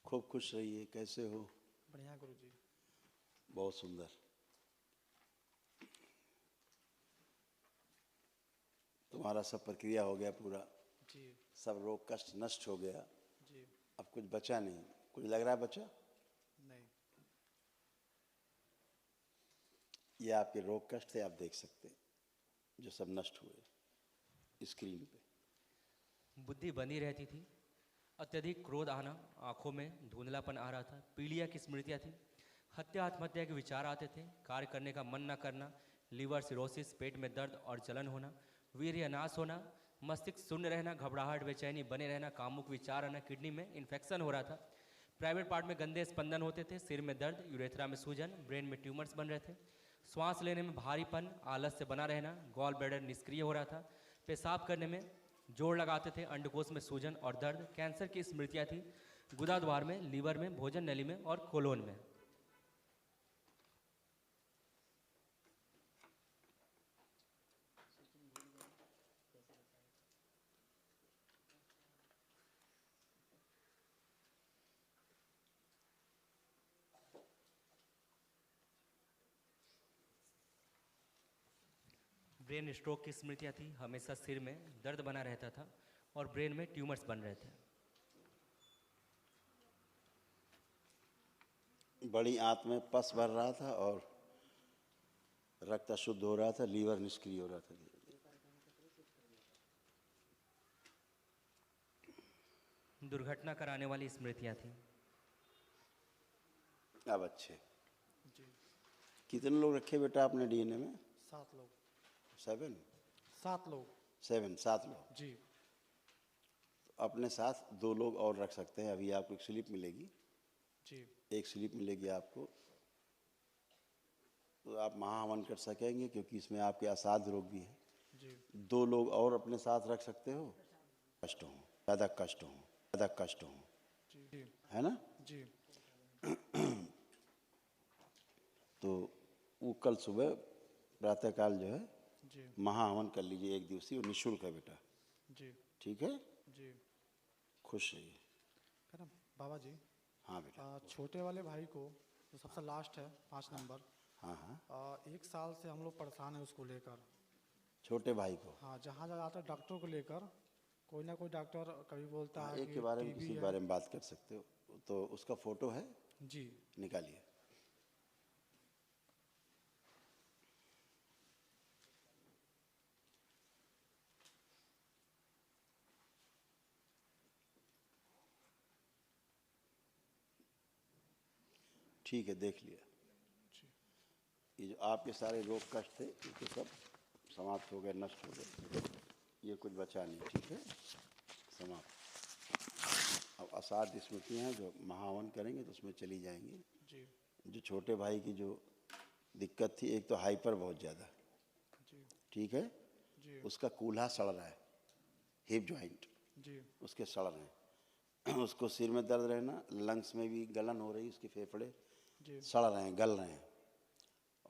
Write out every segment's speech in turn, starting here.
खूब खुश रहिए। कैसे हो? बढ़िया गुरुजी। बहुत सुंदर। तुम्हारा सब प्रक्रिया हो गया पूरा, जी सब रोग कष्ट नष्ट हो गया। जी। अब कुछ बचा नहीं। कुछ लग रहा है बचा? नहीं। ये आपके रोग कष्ट थे, आप देख सकते हैं, जो सब नष्ट हुए स्क्रीन पे। बुद्धि बनी रहती थी, अत्यधिक क्रोध आना, आंखों में धुंधलापन आ रहा था, पीलिया की स्मृतियाँ थी, हत्या आत्महत्या के विचार आते थे, कार्य करने का मन न करना, लीवर सिरोसिस, पेट में दर्द और जलन होना, वीर्य नाश होना, मस्तिष्क शून्य रहना, घबराहट बेचैनी बने रहना, कामुक विचार आना, किडनी में इन्फेक्शन हो रहा था, प्राइवेट पार्ट में गंदे स्पंदन होते थे, सिर में दर्द, यूरेथ्रा में सूजन, ब्रेन में ट्यूमर्स बन रहे थे, श्वास लेने में भारीपन, आलस से बना रहना, गॉल ब्लैडर निष्क्रिय हो रहा था, पेशाब करने में जोड़ लगाते थे, अंडकोश में सूजन और दर्द, कैंसर की स्मृतियाँ थी, गुदा द्वार में, लीवर में, भोजन नली में और कोलोन में। ब्रेन स्ट्रोक की स्मृतियाँ थी, हमेशा सिर में दर्द बना रहता था और ब्रेन में ट्यूमर्स बन रहे थे। बड़ी आंत में पस भर रहा था और रक्त अशुद्ध हो रहा था, लीवर निष्क्रिय हो रहा था। दुर्घटना कराने वाली स्मृतियाँ थी। अब अच्छे। जी। कितने लोग रखे बेटा आपने डीएनए में? 7 लोग। 7? 7 लोग। 7 लोग। जी। तो अपने साथ 2 लोग और रख सकते हैं। अभी आपको एक स्लिप मिलेगी। जी। एक स्लिप मिलेगी आपको, तो आप महाहवन कर सकेंगे, क्योंकि इसमें आपके असाध्य रोग भी है। जी। 2 लोग और अपने साथ रख सकते हो। कष्ट हो, ज़्यादा कष्ट हो, ज़्यादा कष्ट हो, जी। है ना? जी। तो वो कल सुबह प्रातःकाल जो है जी। महाहवन कर लीजिए, 1 दिवसीय, निःशुल्क है बेटा। जी। ठीक है? जी। खुश रहिए। है ना बाबा जी? हाँ बेटा। छोटे वाले भाई को, जो सबसे लास्ट है 5 नंबर, हाँ हाँ। 1 साल से हम लोग परेशान हैं उसको लेकर। छोटे भाई को? हाँ, जहाँ जाता है डॉक्टर को लेकर, कोई ना कोई डॉक्टर कभी बोलता हाँ, है एक के कि बारे में टीबी किसी के है। बारे में बात कर सकते हो। तो उसका फोटो है, जी। निकालिए। ठीक है, देख लिया। जी। ये जो आपके सारे रोग कष्ट थे, ये तो सब समाप्त हो गए, नष्ट हो गए। ये कुछ बचा नहीं। ठीक है, समाप्त। अब असाध्य स्मृतियाँ हैं जो महाहवन करेंगे तो उसमें चली जाएंगी। जी। जो छोटे भाई की जो दिक्कत थी, एक तो हाइपर बहुत ज़्यादा, जी। ठीक है, जी। उसका कूल्हा सड़ रहा है, हिप जॉइंट जी। उसके सड़ रहे हैं। उसको सिर में दर्द रहना, लंग्स में भी गलन हो रही, उसके फेफड़े जी। सड़ रहे हैं, गल रहे हैं,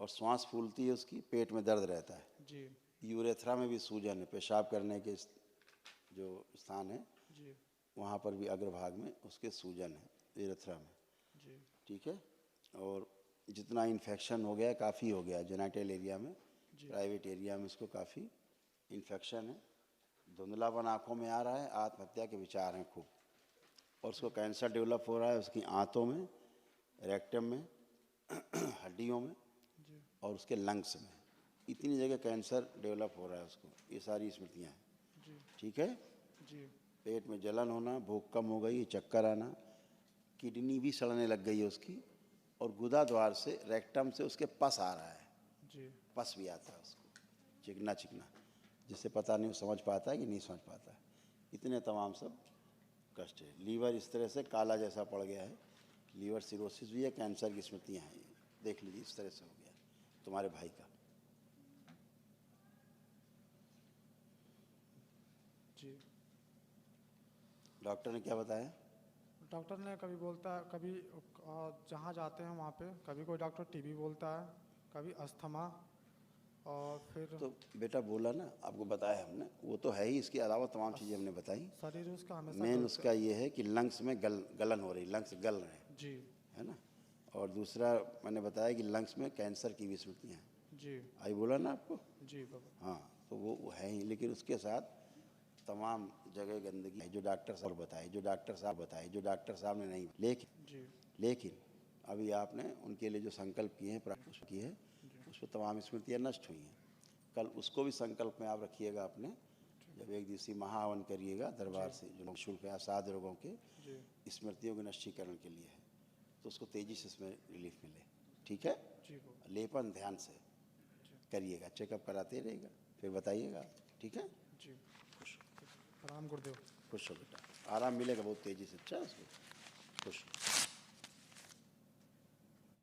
और श्वास फूलती है उसकी, पेट में दर्द रहता है, जी। यूरेथ्रा में भी सूजन है, पेशाब करने के जो स्थान है जी। वहाँ पर भी अग्रभाग में उसके सूजन है, यूरेथ्रा में। जी। ठीक है, और जितना इन्फेक्शन हो गया, काफ़ी हो गया जेनाइटल एरिया में, जी। प्राइवेट एरिया में इसको काफ़ी इन्फेक्शन है, धुंधलापन आँखों में आ रहा है, आत्महत्या के विचार हैं खूब, और उसको कैंसर डेवलप हो रहा है उसकी आंतों में, रेक्टम में, हड्डियों में जी। और उसके लंग्स में। इतनी जगह कैंसर डेवलप हो रहा है उसको। ये सारी स्मृतियाँ हैं। जी। ठीक है? जी। पेट में जलन होना, भूख कम हो गई, चक्कर आना, किडनी भी सड़ने लग गई है उसकी, और गुदा द्वार से, रेक्टम से उसके पस आ रहा है। जी। पस भी आता है उसको, चिकना चिकना, जिससे पता नहीं वो समझ पाता है कि नहीं समझ पाता है। इतने तमाम सब कष्ट है। लीवर इस तरह से काला जैसा पड़ गया है, लीवर सिरोसिस भी है, कैंसर की स्मृतियाँ हैं। ये देख लीजिए, इस तरह से हो गया तुम्हारे भाई का। जी। डॉक्टर ने क्या बताया? डॉक्टर ने कभी बोलता है, कभी जहाँ जाते हैं वहाँ पे, कभी कोई डॉक्टर टीबी बोलता है, कभी अस्थमा, और फिर तो बेटा बोला ना, आपको बताया हमने, वो तो है ही, इसके अलावा तमाम चीज़ें हमने बताई। शरीर उसका हमेशा मेन गलत- उसका ये है कि लंग्स में गलन हो रही, लंग्स गल रहे हैं, जी है ना। और दूसरा मैंने बताया कि लंग्स में कैंसर की भी स्मृतियाँ हैं, जी आई बोला ना आपको। जी बाबा। हाँ, तो वो है ही, लेकिन उसके साथ तमाम जगह गंदगी है, जो डॉक्टर साहब बताए, जो डॉक्टर साहब ने नहीं, जी लेकिन अभी आपने उनके लिए जो संकल्प किए हैं, प्राप्त किए हैं, उस पर तमाम स्मृतियाँ नष्ट हुई हैं। कल उसको भी संकल्प में आप रखिएगा अपने, जब एक दिवसीय महाहवन करिएगा दरबार से, जो शुल्क है असाध रोगों के जी स्मृतियों के नष्टीकरण के लिए है, तो उसको तेज़ी से इसमें रिलीफ मिले। ठीक है, जी बाबा। लेपन ध्यान से करिएगा, चेकअप कराते रहेगा, फिर बताइएगा। ठीक है, जी खुश प्रणाम गुरुदेव। खुश हो बेटा, आराम मिलेगा बहुत तेज़ी से। अच्छा, उसको खुश हो।